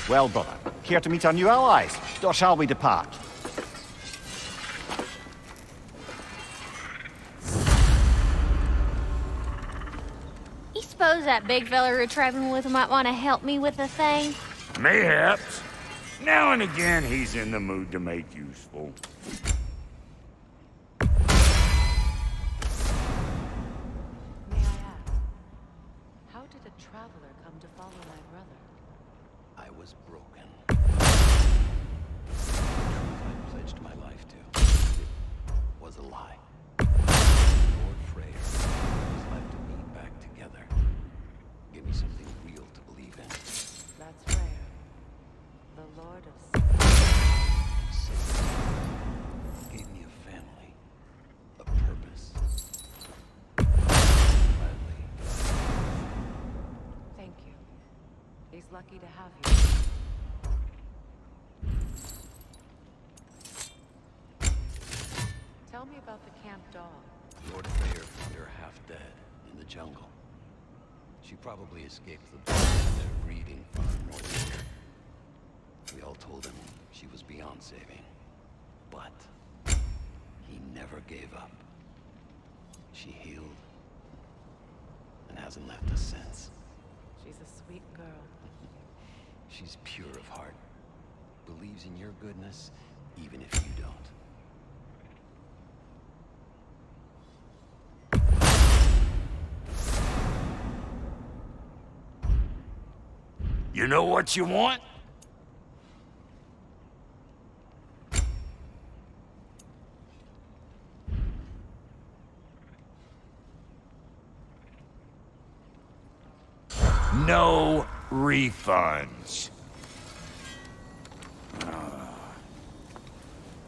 Well, brother, care to meet our new allies? Or shall we depart? You suppose that big fella we're traveling with might want to help me with a thing? Mayhaps. Now and again, he's in the mood to make useful. May I ask, how did a traveler come to follow my brother? I was broken. The truth I pledged my life to. It was a lie. Lord Freyr was left to me back together. Give me something real to believe in. That's Freyr, the Lord of Satan gave me a family, a purpose. Gladly. Thank you. He's lucky to have you. Tell me about the camp dog. Lord Freyr found her half dead in the jungle. She probably escaped the bloodshed at their breeding farm north here. We all told him she was beyond saving. But he never gave up. She healed and hasn't left us since. She's a sweet girl. She's pure of heart. Believes in your goodness, even if you don't. You know what you want? No refunds.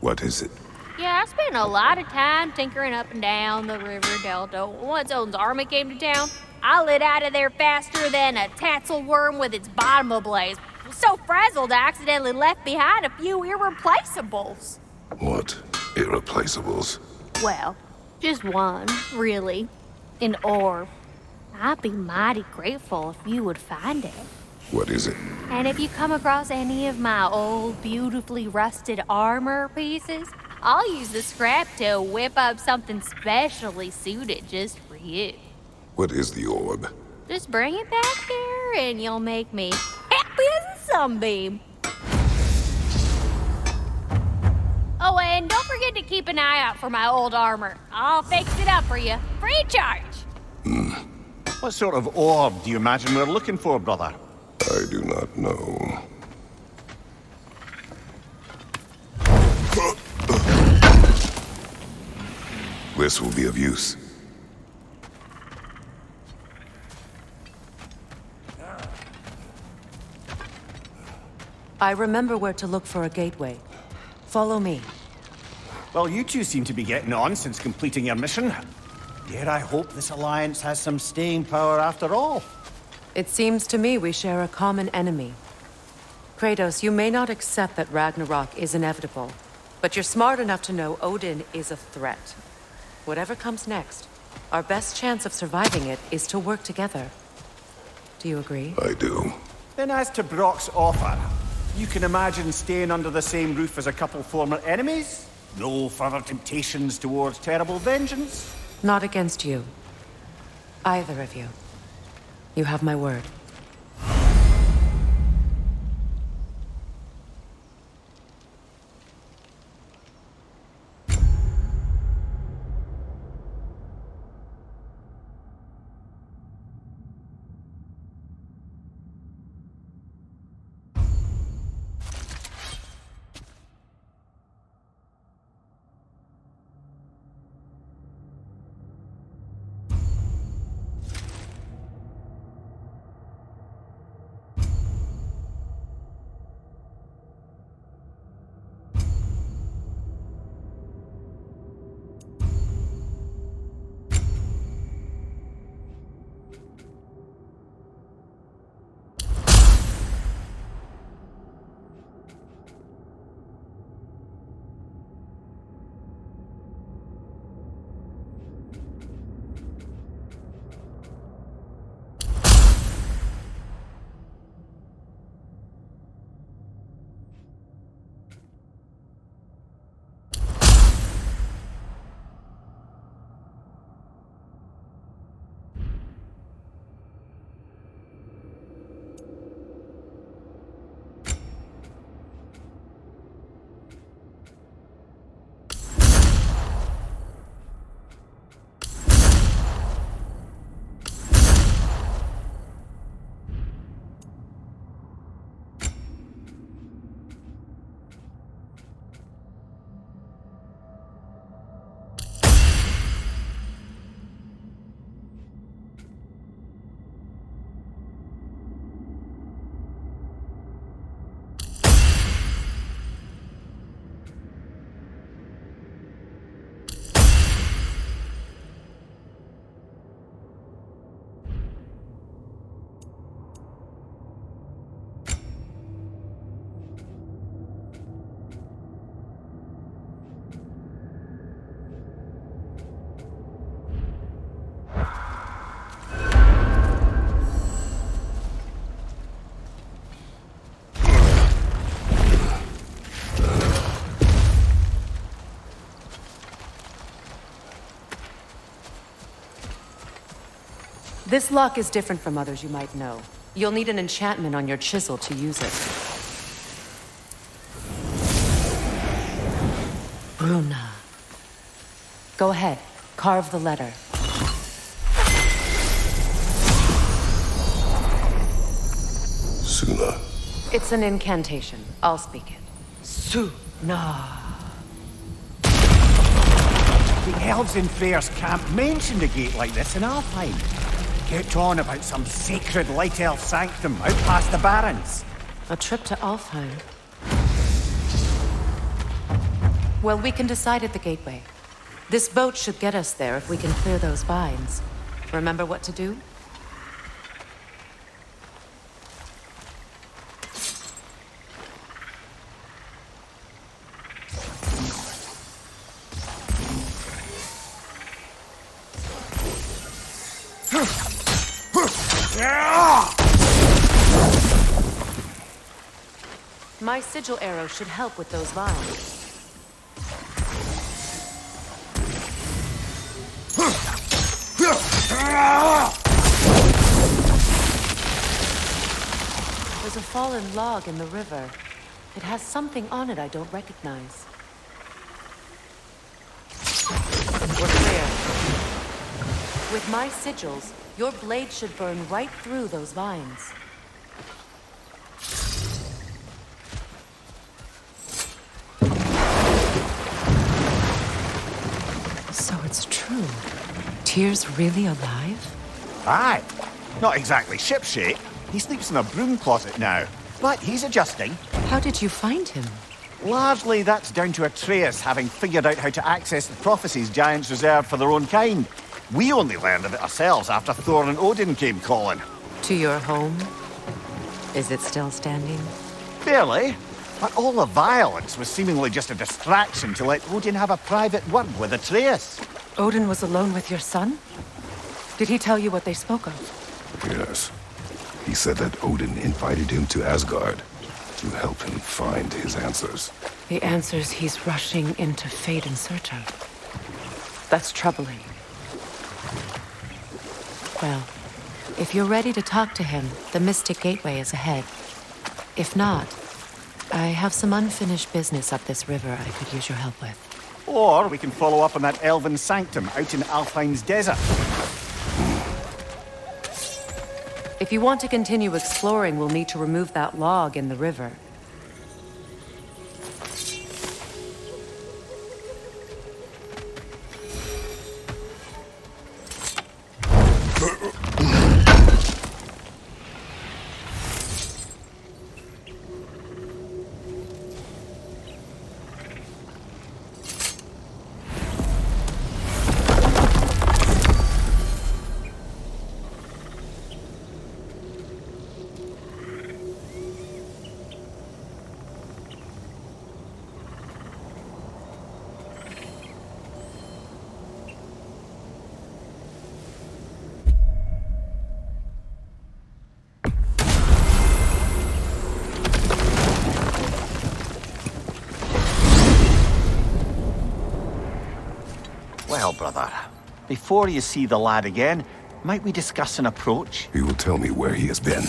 What is it? Yeah, I spent a lot of time tinkering up and down the river delta. Once Odin's army came to town, I lit out of there faster than a tassel worm with its bottom ablaze. So frazzled, I accidentally left behind a few irreplaceables. What? Irreplaceables? Well, just one, really. An orb. I'd be mighty grateful if you would find it. What is it? And if you come across any of my old, beautifully rusted armor pieces, I'll use the scrap to whip up something specially suited just for you. What is the orb? Just bring it back here and you'll make me happy as a sunbeam. Oh, and don't forget to keep an eye out for my old armor. I'll fix it up for you, free of charge. What sort of orb do you imagine we're looking for, brother? I do not know. This will be of use. I remember where to look for a gateway. Follow me. Well, you two seem to be getting on since completing your mission. Dare I hope this alliance has some staying power after all? It seems to me we share a common enemy. Kratos, you may not accept that Ragnarok is inevitable, but you're smart enough to know Odin is a threat. Whatever comes next, our best chance of surviving it is to work together. Do you agree? I do. Then as to Brock's offer, you can imagine staying under the same roof as a couple former enemies? No further temptations towards terrible vengeance? Not against you. Either of you. You have my word. This lock is different from others you might know. You'll need an enchantment on your chisel to use it. Bruna. Go ahead, carve the letter. Suna. It's an incantation. I'll speak it. Suna. The elves in Freyr's camp mentioned a gate like this in Alfheim. Kept on about some sacred light elf sanctum out past the barrens. A trip to Alfheim. Well, we can decide at the gateway. This boat should get us there if we can clear those vines. Remember what to do? My sigil arrow should help with those vines. There's a fallen log in the river. It has something on it I don't recognize. We're clear. With my sigils, your blade should burn right through those vines. So it's true. Tyr's really alive? Aye. Not exactly shipshape. He sleeps in a broom closet now. But he's adjusting. How did you find him? Largely that's down to Atreus having figured out how to access the prophecies giants reserved for their own kind. We only learned of it ourselves after Thor and Odin came calling. To your home? Is it still standing? Barely. But all the violence was seemingly just a distraction to let Odin have a private word with Atreus. Odin was alone with your son? Did he tell you what they spoke of? Yes. He said that Odin invited him to Asgard to help him find his answers. The answers he's rushing into fate in search of. That's troubling. Well, if you're ready to talk to him, the Mystic Gateway is ahead. If not, I have some unfinished business up this river I could use your help with. Or we can follow up on that elven sanctum out in Alfheim's desert. If you want to continue exploring, we'll need to remove that log in the river. Well, brother, before you see the lad again, might we discuss an approach? He will tell me where he has been.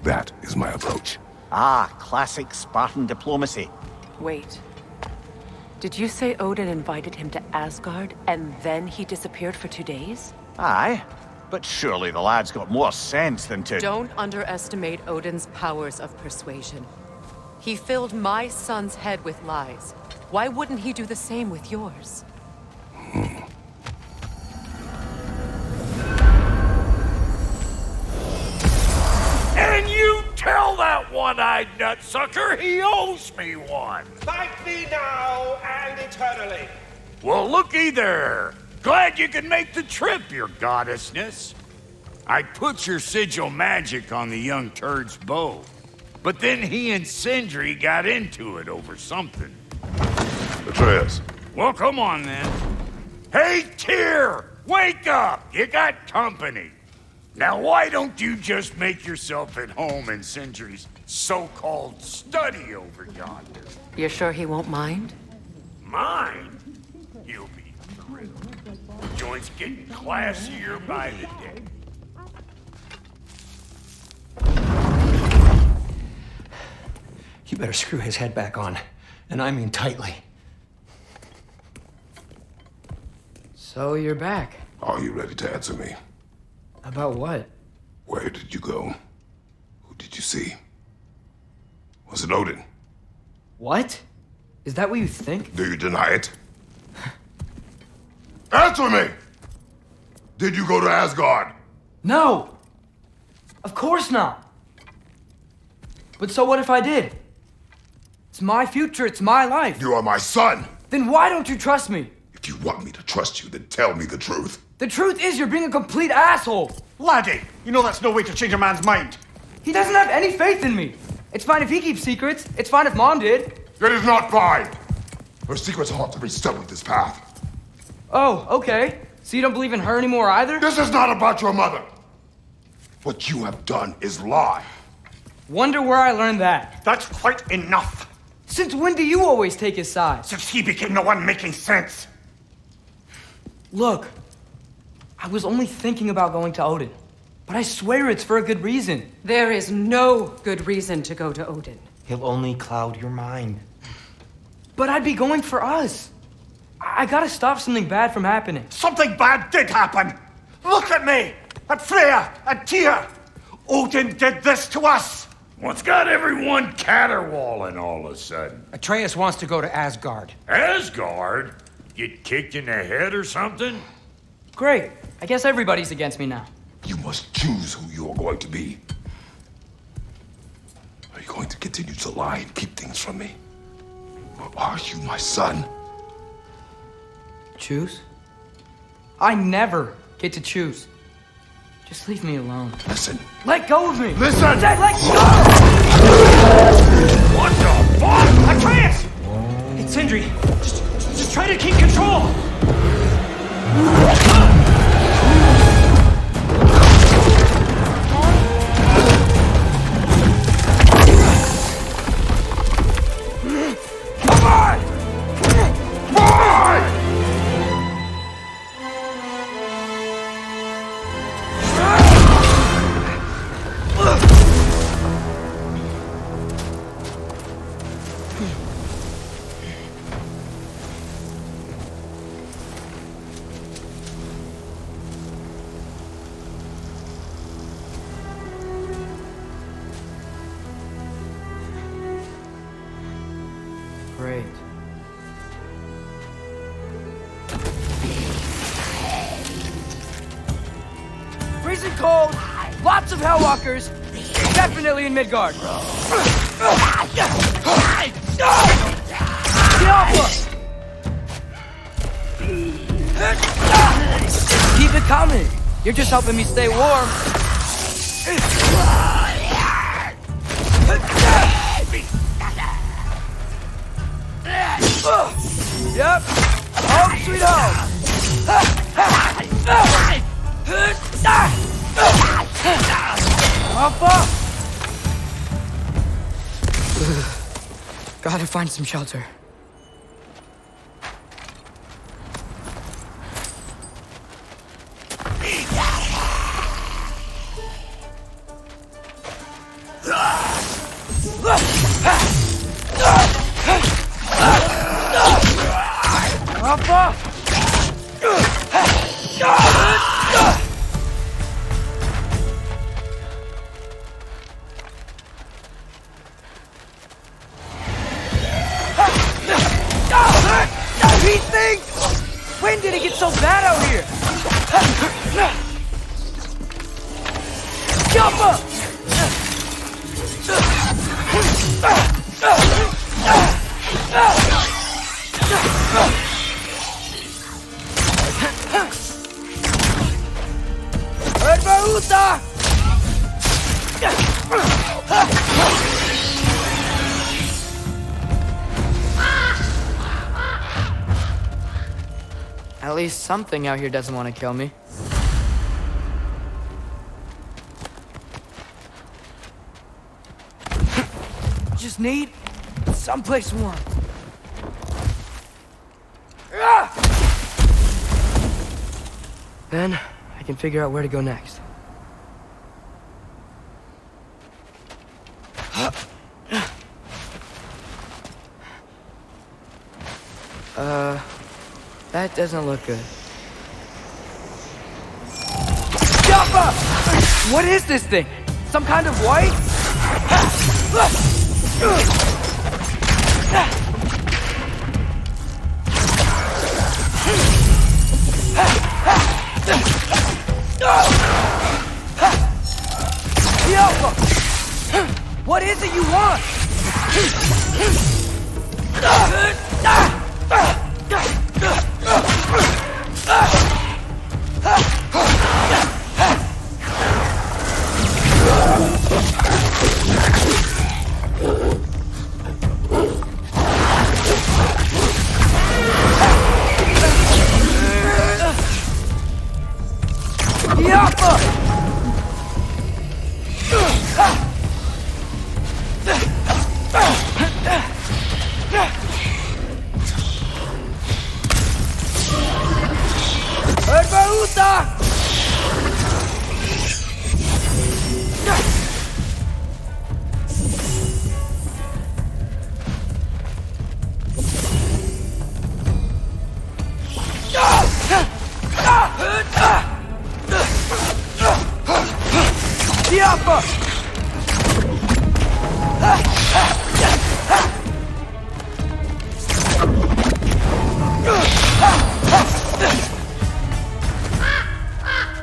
That is my approach. Ah, classic Spartan diplomacy. Wait. Did you say Odin invited him to Asgard, and then he disappeared for 2 days? Aye, but surely the lad's got more sense than to... Don't underestimate Odin's powers of persuasion. He filled my son's head with lies. Why wouldn't he do the same with yours? And you tell that one-eyed nutsucker he owes me one. Thank thee now and eternally. Well, looky there. Glad you can make the trip, your goddessness. I put your sigil magic on the young turd's bow, but then he and Sindri got into it over something. Atreus. Well, come on then. Hey, Tyr! Wake up! You got company. Now, why don't you just make yourself at home in Sindri's so-called study over yonder? You're sure he won't mind? Mine? You'll be thrilled. The joint's getting classier by the day. You better screw his head back on. And I mean tightly. So you're back. Are you ready to answer me? About what? Where did you go? Who did you see? Was it Odin? What? Is that what you think? Do you deny it? Answer me! Did you go to Asgard? No! Of course not! But so what if I did? It's my future, it's my life. You are my son! Then why don't you trust me? If you want me to trust you, then tell me the truth. The truth is you're being a complete asshole! Laddie, you know that's no way to change a man's mind. He doesn't have any faith in me. It's fine if he keeps secrets. It's fine if Mom did. It is not fine! Her secrets haunt to be stuck with this path. Oh, okay. So you don't believe in her anymore either? This is not about your mother! What you have done is lie. Wonder where I learned that. That's quite enough. Since when do you always take his side? Since he became the one making sense. Look, I was only thinking about going to Odin. But I swear it's for a good reason. There is no good reason to go to Odin. He'll only cloud your mind. But I'd be going for us. I gotta stop something bad from happening. Something bad did happen. Look at me, at Freya, at Tyr. Odin did this to us. What's got everyone caterwauling all of a sudden? Atreus wants to go to Asgard. Asgard? Get kicked in the head or something? Great. I guess everybody's against me now. You must choose who you are going to be. Are you going to continue to lie and keep things from me? Or are you my son? Choose? I never get to choose. Just leave me alone. Listen. Let go of me! Listen! Dad, let go! What the fuck? Atreus! It's Sindri. Just try to keep control! Great. Freezing cold, lots of Hellwalkers, definitely in Midgard. Get off us! Keep it coming. You're just helping me stay warm. Yep. Home sweet home. Hop up. Gotta find some shelter. Hop up. He thinks! When did it get so bad out here? Jump up! Herbaruta! At least something out here doesn't want to kill me. Just need someplace warm. Then I can figure out where to go next. That doesn't look good. Jumpa! What is this thing? Some kind of white? What is it you want?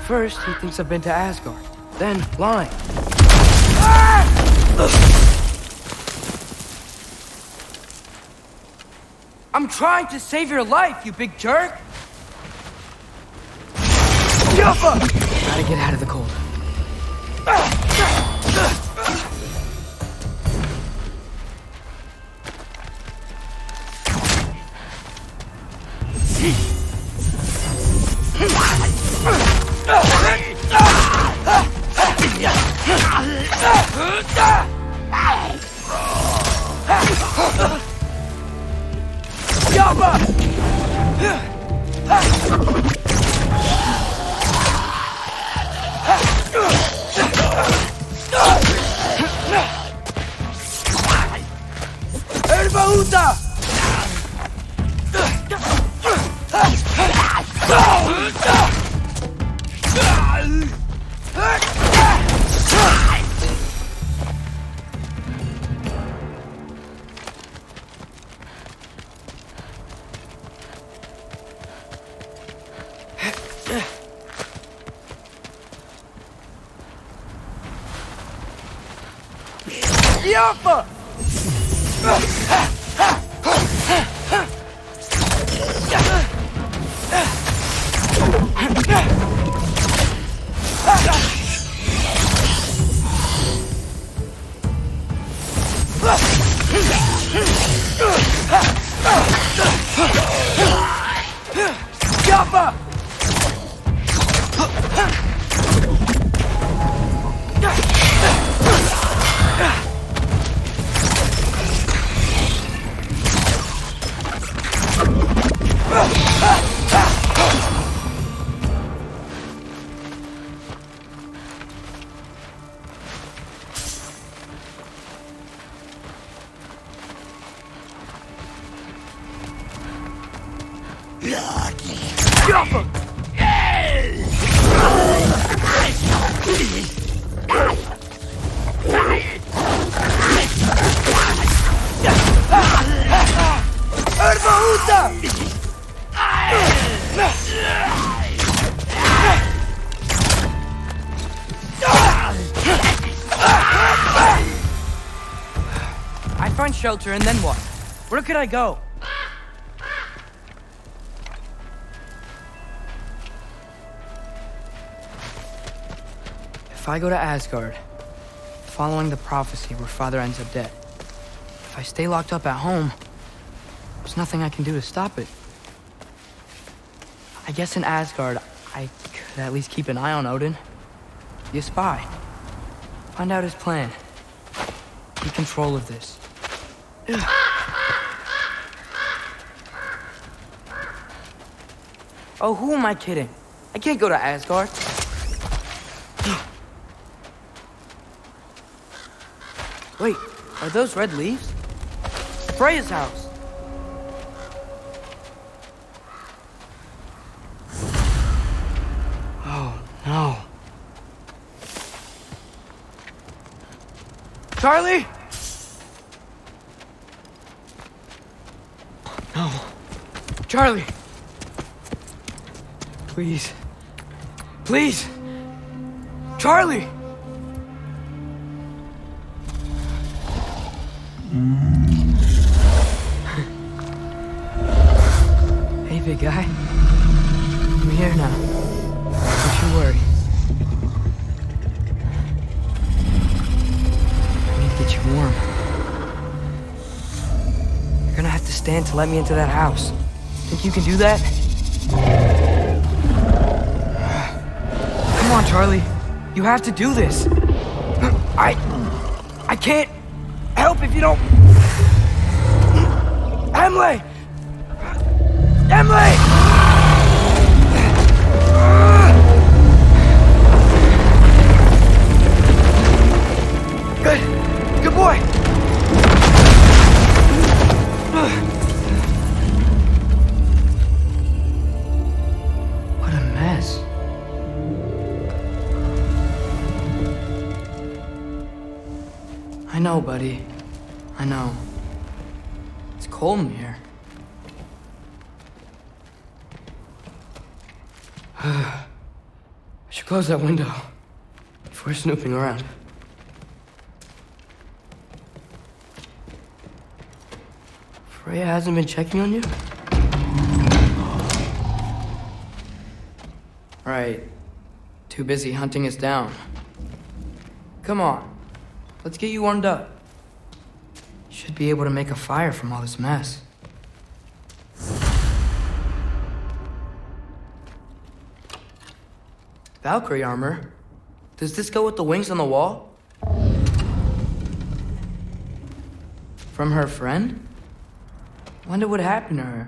First, he thinks I've been to Asgard, then lying. I'm trying to save your life, you big jerk! Gotta get out of the cold. I'd find shelter, and then what? Where could I go? If I go to Asgard, following the prophecy where Father ends up dead, if I stay locked up at home, there's nothing I can do to stop it. I guess in Asgard, I could at least keep an eye on Odin. Be a spy. Find out his plan. Take control of this. Oh, who am I kidding? I can't go to Asgard. Wait, are those red leaves? Freya's house. Charlie? No. Charlie. Please. Please. Charlie. Hey, big guy. I'm here now. Don't you worry. I need to get you warm. You're gonna have to stand to let me into that house. Think you can do that? Come on, Charlie. You have to do this. I can't help if you don't. Emily! Emily! Good boy. What a mess. I know, buddy. I know. It's cold in here. I should close that window if we're snooping around. Freya hasn't been checking on you? Right. Too busy hunting us down. Come on. Let's get you warmed up. You should be able to make a fire from all this mess. Valkyrie armor? Does this go with the wings on the wall? From her friend? Wonder what happened to her.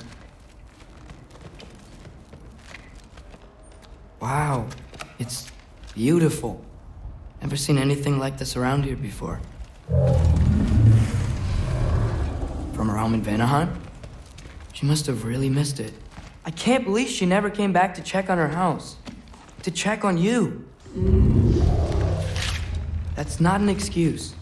Wow, it's beautiful. Never seen anything like this around here before. From her home in Vanaheim? She must have really missed it. I can't believe she never came back to check on her house. To check on you. That's not an excuse.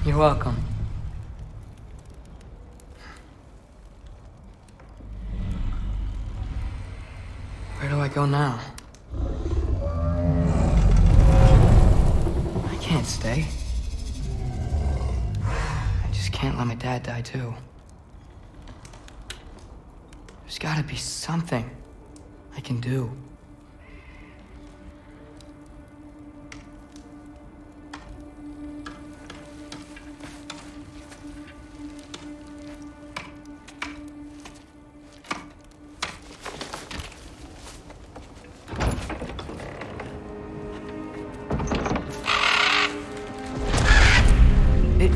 You're welcome. Where do I go now? I can't stay. I just can't let my dad die too. There's gotta be something I can do.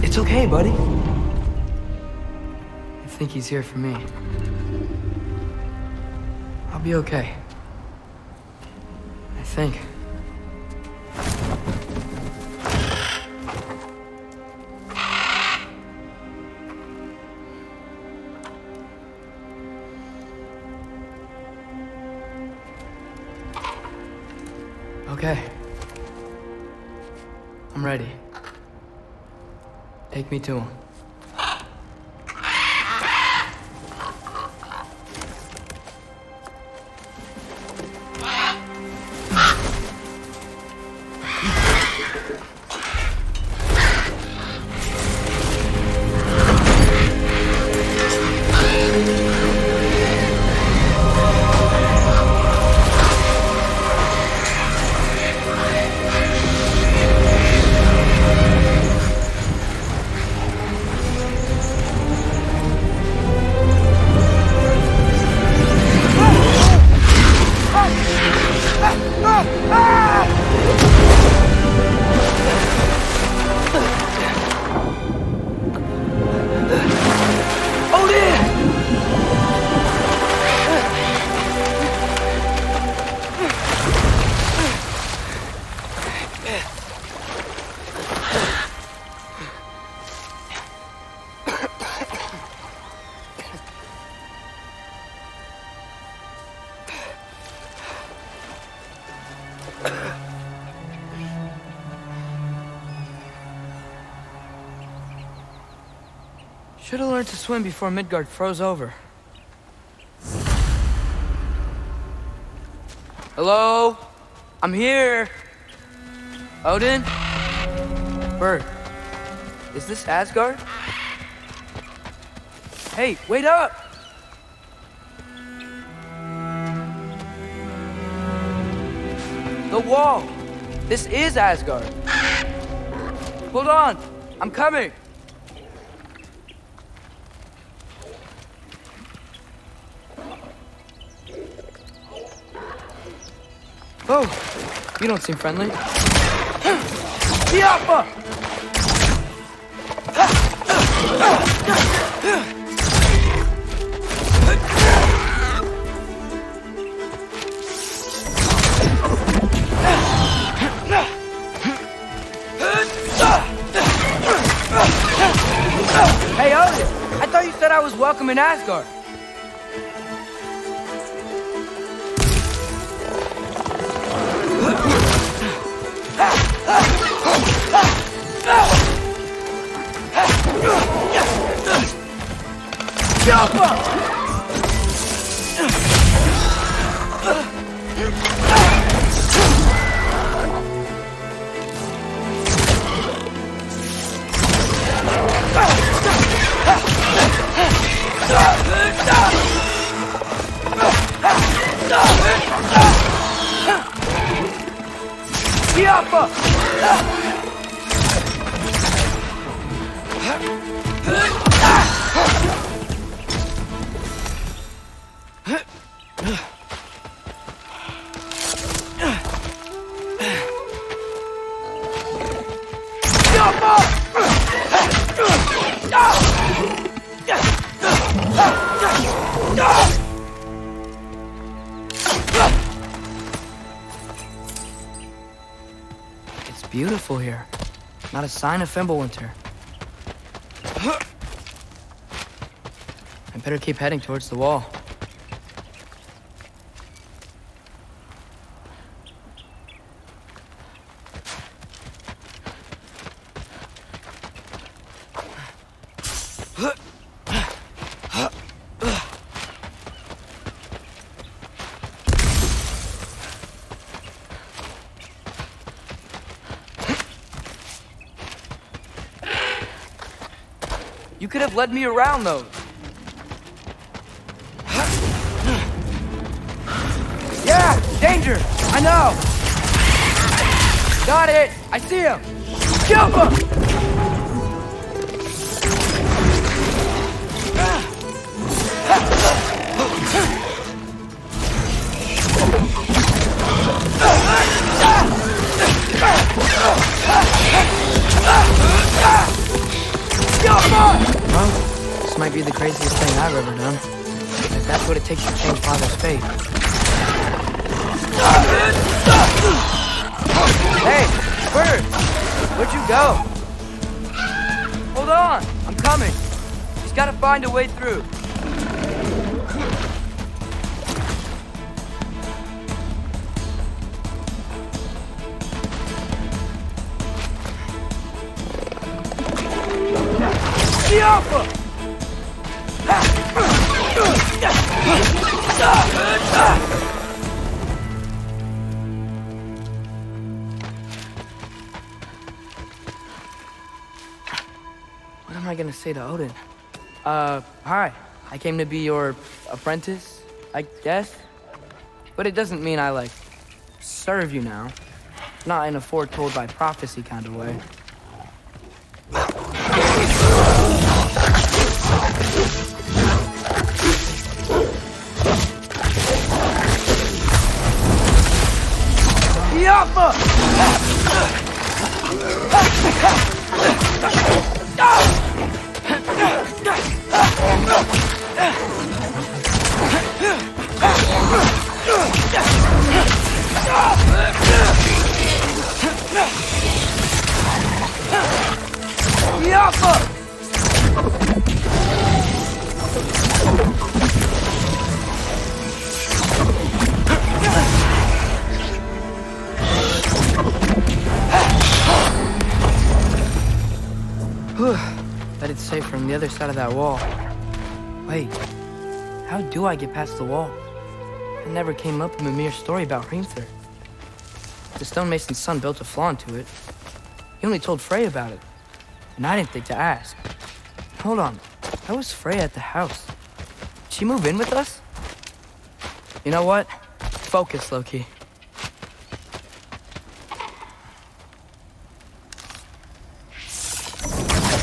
It's okay, buddy. I think he's here for me. I'll be okay. I think. Okay. I'm ready. Take me to him. Should have learned to swim before Midgard froze over. Hello? I'm here. Odin? Bird. Is this Asgard? Hey, wait up! The wall! This is Asgard! Hold on! I'm coming! Oh, you don't seem friendly. Yappa! Hey, Odin! I thought you said I was welcome in Asgard. It's beautiful here. Not a sign of Fimbulwinter. I better keep heading towards the wall. You could have led me around those. Yeah, danger! I know! Got it! I see him! Jump him! Well, this might be the craziest thing I've ever done. If that's what it takes to change Father's fate. Hey, Bird! Where'd you go? Hold on! I'm coming! Just gotta find a way through. Alpha! What am I gonna say to Odin? Hi. I came to be your apprentice, I guess. But it doesn't mean I, serve you now. Not in a foretold by prophecy kind of way. Yappa! Yappa! Bet it's safe from the other side of that wall. Wait, how do I get past the wall? It never came up in Mimir's story about Hrimthur. The stonemason's son built a flaw into it. He only told Frey about it, and I didn't think to ask. Hold on, how was Frey at the house? Did she move in with us? You know what? Focus, Loki.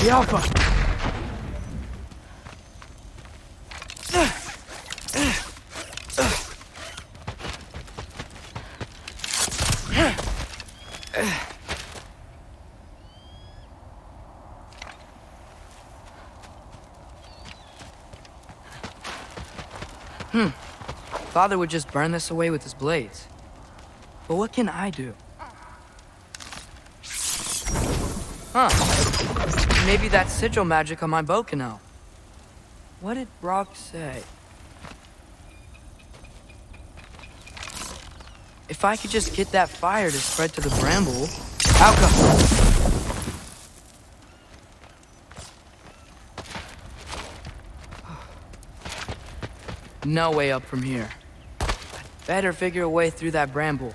The Alpha! Father would just burn this away with his blades. But what can I do? Huh. Maybe that sigil magic on my bow can help. What did Brock say? If I could just get that fire to spread to the bramble... Alka! No way up from here. I'd better figure a way through that bramble.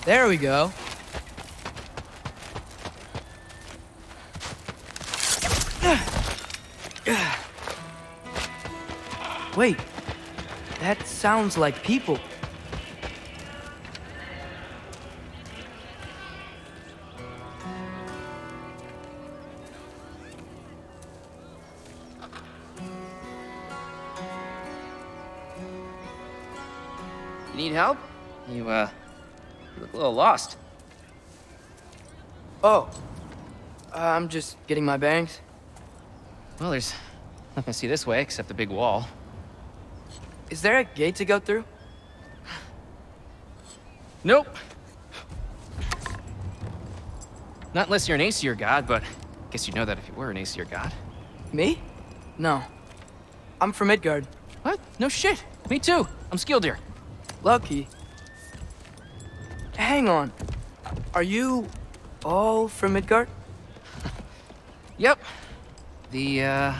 There we go. Wait, that sounds like people. You need help? You look a little lost. Oh, I'm just getting my bearings. Well, there's nothing to see this way except the big wall. Is there a gate to go through? Nope. Not unless you're an Æsir god, but I guess you'd know that if you were an Æsir god. Me? No. I'm from Midgard. What? No shit. Me too. I'm Skildir. Lucky. Hang on. Are you all from Midgard? Yep. The,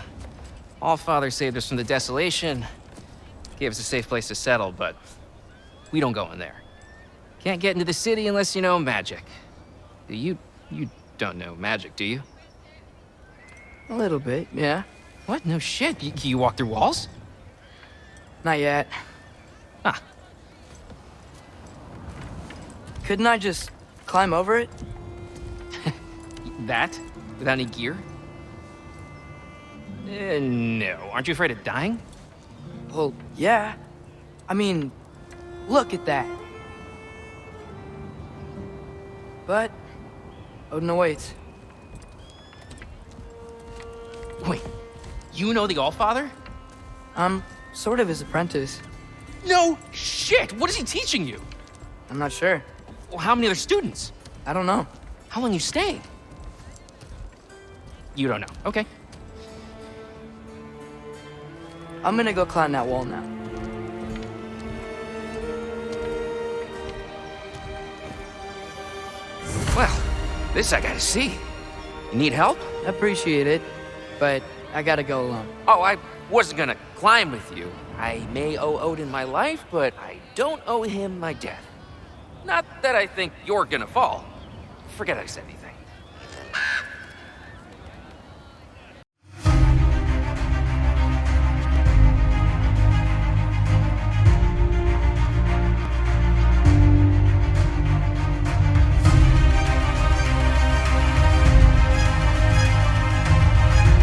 Allfather saved us from the desolation. Gave us a safe place to settle, but we don't go in there. Can't get into the city unless you know magic. You don't know magic, do you? A little bit, yeah. What? No shit. You walk through walls? Not yet. Huh. Couldn't I just climb over it? That? Without any gear? No. Aren't you afraid of dying? Well, yeah. I mean, look at that. But Odin awaits. Wait, you know the Allfather? I'm sort of his apprentice. No shit! What is he teaching you? I'm not sure. Well, how many other students? I don't know. How long you staying? You don't know. Okay. I'm gonna go climb that wall now. Well, this I gotta see. You need help? Appreciate it, but I gotta go alone. Oh, I wasn't gonna climb with you. I may owe Odin my life, but I don't owe him my death. Not that I think you're gonna fall. Forget I said anything.